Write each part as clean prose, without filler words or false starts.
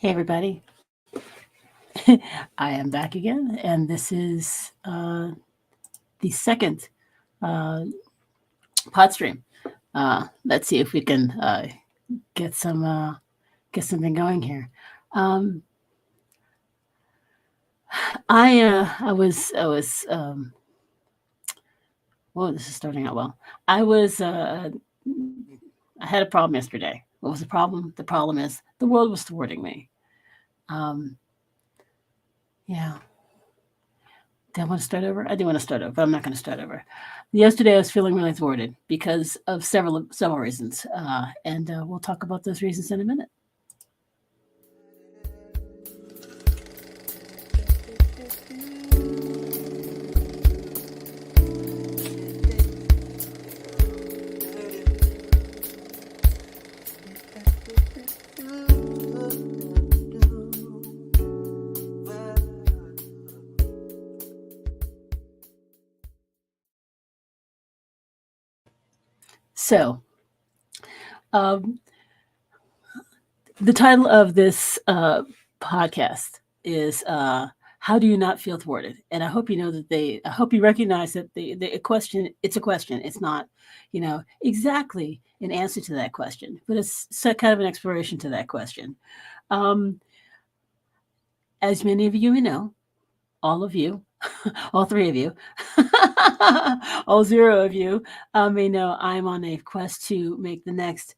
Hey, everybody. I am back again, and this is the second uh, pod stream. Let's see if we can get get something going here. Um, I was whoa, this is starting out well. I was I had a problem yesterday. What was the problem? The problem is the world was thwarting me. Um, yeah. Do I want to start over? I do want to start over, but I'm not going to start over. Yesterday, I was feeling really thwarted because of several reasons, and we'll talk about those reasons in a minute. So, um, the title of this podcast is "How Do You Not Feel Thwarted?" And I hope you know that I hope you recognize that the question. It's a question. It's not, exactly an answer to that question, but it's kind of an exploration to that question. Um, as many of you may know, all of you, all three of you, all zero of you may know I'm on a quest to make the next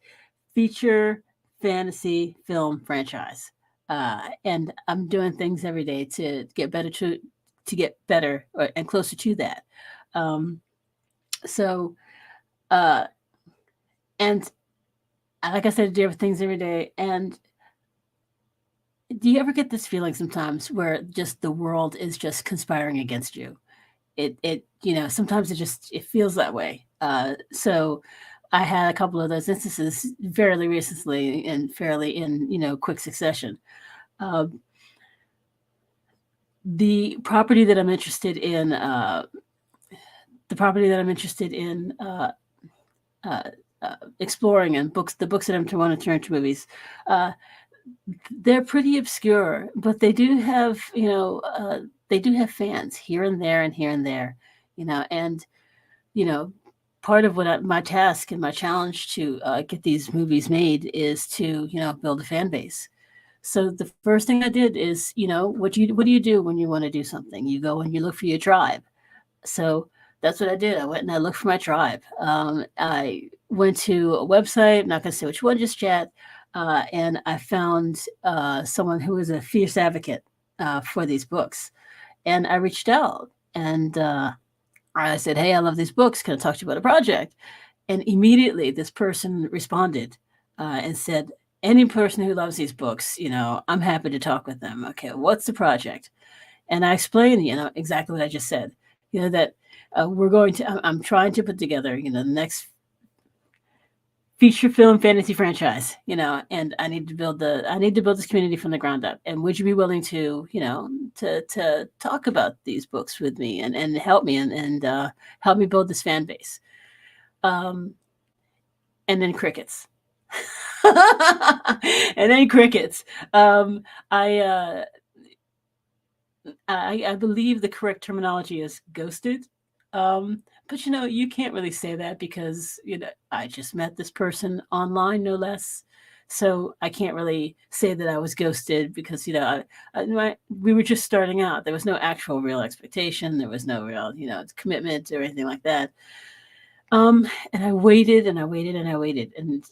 feature fantasy film franchise. And I'm doing things every day to get better to get better and closer to that. Um, so, uh, and like I said, I do things every day. And do you ever get this feeling sometimes where just the world is just conspiring against you? Sometimes it feels that way. So I had a couple of those instances fairly recently and fairly in quick succession. Um, the property that I'm interested in, the property that I'm interested in uh, exploring, and the books that I want to turn to movies, uh, they're pretty obscure, but they do have fans here and there and here and there, and you know, part of my task and my challenge to get these movies made is to build a fan base. So the first thing I did is what do you do when you want to do something? You go and you look for your tribe. So that's what I did. I went and I looked for my tribe. I went to a website. I'm not going to say which one just yet. And I found someone who was a fierce advocate for these books. And I reached out and I said, "Hey, I love these books. Can I talk to you about a project?" And immediately this person responded and said, "Any person who loves these books, I'm happy to talk with them. Okay, what's the project?" And I explained, exactly what I just said. That I'm trying to put together, the next feature film fantasy franchise, and I need to build this community from the ground up. And would you be willing to, to talk about these books with me and help me and help me build this fan base? Um, and then crickets. And then crickets. I, uh, I believe the correct terminology is ghosted. But you can't really say that because I just met this person online, no less. So I can't really say that I was ghosted because we were just starting out. There was no actual real expectation. There was no real commitment or anything like that. And I waited and I waited and I waited, and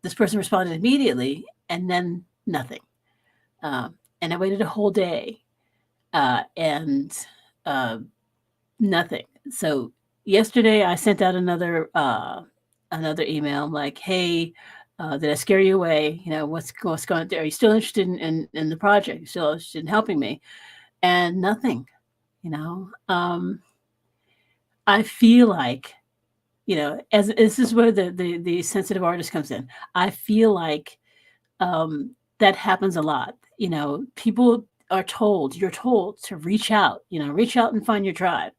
this person responded immediately, and then nothing. And I waited a whole day, and uh, nothing. So yesterday I sent out another email like, "Hey, did I scare you away? What's going on? Are you still interested in the project? You still interested in helping me?" And nothing. You know, um, I feel like as this is where the sensitive artist comes in. I feel like that happens a lot. People you're told to reach out and find your tribe,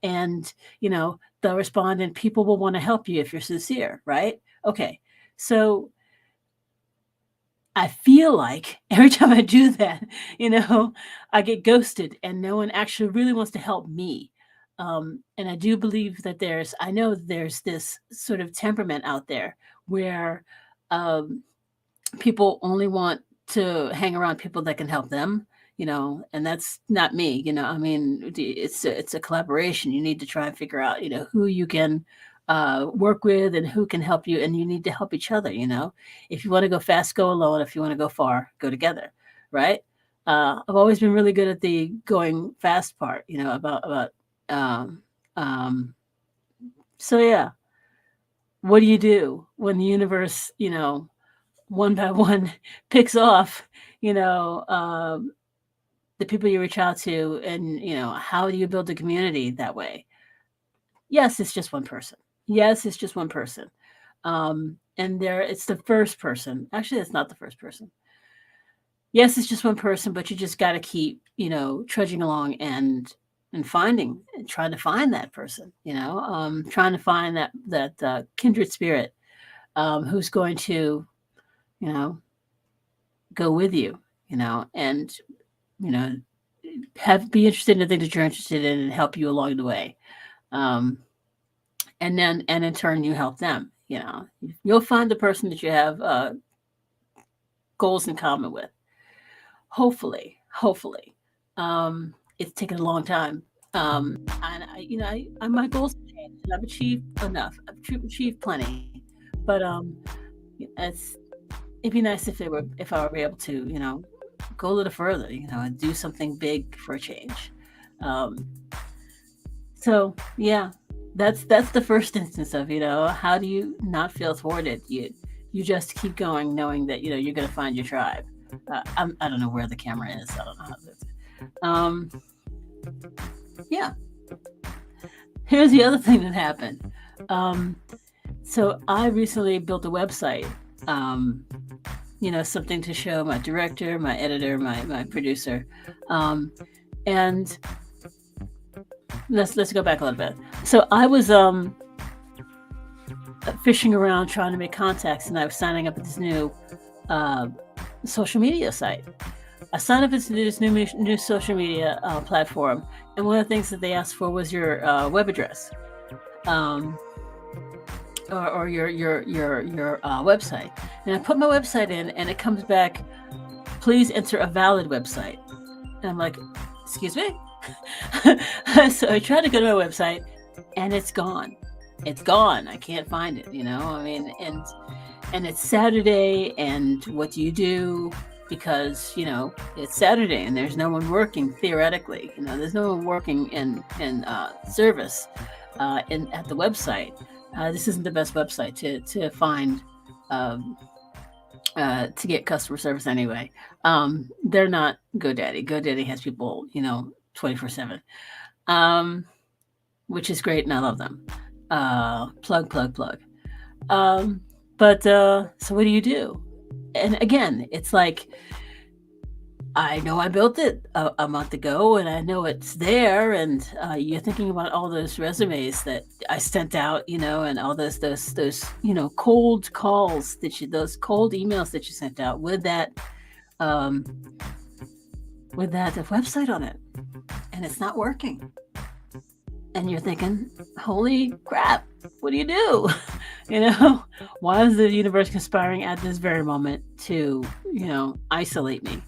and they'll respond, and people will want to help you if you're sincere, right? Okay, so I feel like every time I do that, I get ghosted and no one actually really wants to help me. And I do believe that I know there's this sort of temperament out there where um, people only want to hang around people that can help them, and that's not me. I mean, it's a collaboration. You need to try and figure out, who you can work with and who can help you, and you need to help each other. If you want to go fast, go alone. If you want to go far, go together, right? I've always been really good at the going fast part, about um, um, so yeah. What do you do when the universe, one by one picks off, you know, um, the people you reach out to, and how do you build a community that way? Yes, it's just one person. Yes, it's just one person. And it's the first person. Actually, it's not the first person. Yes, it's just one person, but you just got to keep, trudging along and trying to find that person. Trying to find that kindred spirit who's going to, you know, go with you, and you know, be interested in the thing that you're interested in and help you along the way. Um, and in turn, you help them. You'll find the person that you have goals in common with. Hopefully, it's taken a long time. And my goals have changed. I've achieved enough. I've achieved plenty, but it's it'd be nice if I were able to, go a little further, and do something big for a change. Um, so yeah, that's the first instance of, how do you not feel thwarted? You just keep going, knowing that you're going to find your tribe. I don't know where the camera is. I don't know how to. Yeah. Here's the other thing that happened. So I recently built a website. Something to show my director, my editor, my producer, and let's go back a little bit. So I was fishing around trying to make contacts, and I was signing up at this new social media site. I signed up to this new social media platform, and one of the things that they asked for was your web address, or your website. And I put my website in, and it comes back, please enter a valid website. And I'm like, excuse me? So I tried to go to my website, and it's gone. It's gone. I can't find it. I mean, and it's Saturday, and what do you do? Because it's Saturday and there's no one working theoretically. There's no one working in service at the website. This isn't the best website to find to get customer service anyway. They're not GoDaddy. GoDaddy has people 24/7, which is great, and I love them. Plug. But so what do you do? And again, it's like, I know I built it a month ago, and I know it's there. And you're thinking about all those resumes that I sent out, and all those cold calls those cold emails that you sent out with that website on it, and it's not working. And you're thinking, holy crap, what do you do? Why is the universe conspiring at this very moment to, isolate me?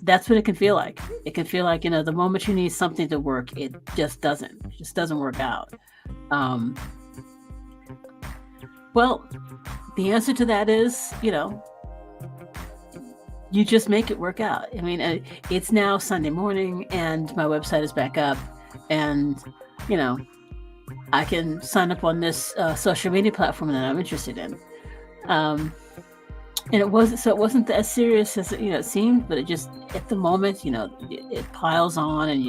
That's what it can feel like. It can feel like, the moment you need something to work, it just doesn't work out. Well, the answer to that is, you just make it work out. I mean, it's now Sunday morning, and my website is back up, and, I can sign up on this social media platform that I'm interested in. And it wasn't as serious as it seemed, but it just, at the moment, it piles on, and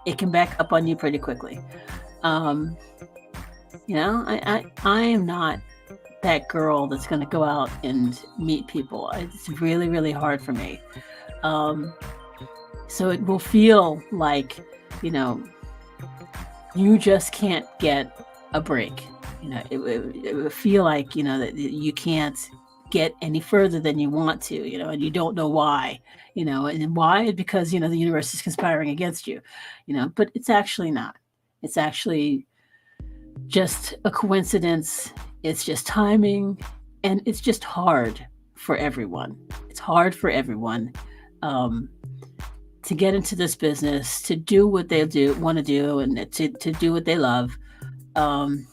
it can back up on you pretty quickly. I am not that girl that's going to go out and meet people. It's really, really hard for me. So it will feel like, you just can't get a break. It will feel like, that you can't get any further than you want to, and you don't know why, and why? Because, the universe is conspiring against you, but it's actually not. It's actually just a coincidence. It's just timing, and it's just hard for everyone. It's hard for everyone to get into this business, to do what they want to do, and to do what they love. Um,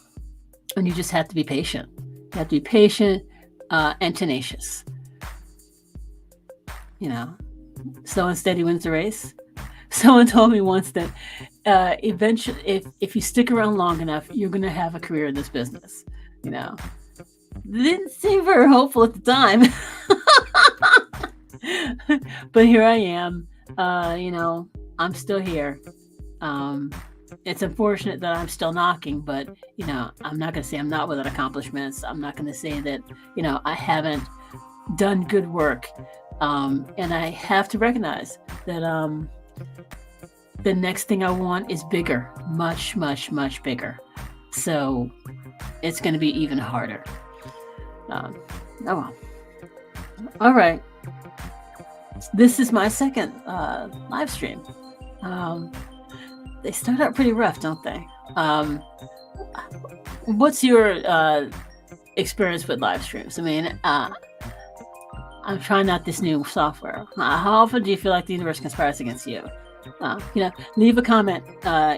and you just have to be patient. You have to be patient and tenacious. Slow and steady wins the race. Someone told me once that eventually, if you stick around long enough, you're going to have a career in this business. Didn't seem very hopeful at the time, but here I am. I'm still here. It's unfortunate that I'm still knocking, but I'm not going to say I'm not without accomplishments. I'm not going to say that I haven't done good work, and I have to recognize that the next thing I want is bigger, much, much, much bigger. So it's going to be even harder. Oh well. All right. This is my second live stream. They start out pretty rough, don't they? What's your experience with live streams? I mean, I'm trying out this new software. How often do you feel like the universe conspires against you? Leave a comment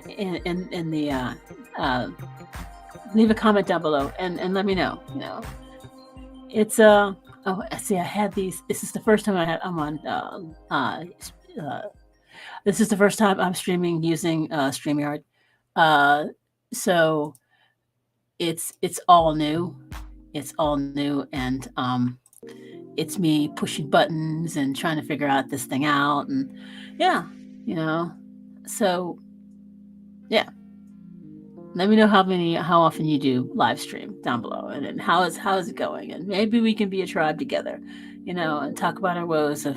in the leave a comment down below and let me know. It's see, I had these. This is the first time I'm on. This is the first time I'm streaming using StreamYard. So it's all new. It's all new, and it's me pushing buttons and trying to figure out this thing out, and yeah, So yeah. Let me know how often you do live stream down below, and how is it going, and maybe we can be a tribe together, and talk about our woes of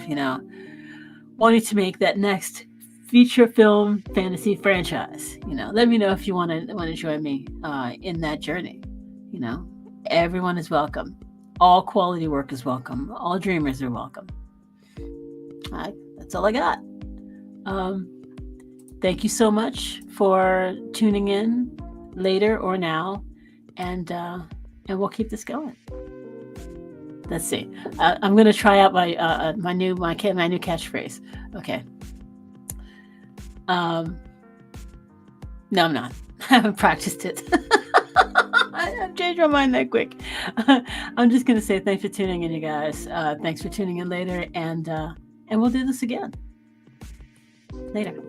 wanting to make that next feature film fantasy franchise. Let me know if you want to join me in that journey. Everyone is welcome. All quality work is welcome. All dreamers are welcome. That's all I got. Thank you so much for tuning in later or now, and we'll keep this going. Let's see. I'm going to try out my new catchphrase. Okay. No, I'm not. I haven't practiced it. I've changed my mind that quick. I'm just going to say thanks for tuning in, you guys. Thanks for tuning in later, and we'll do this again later.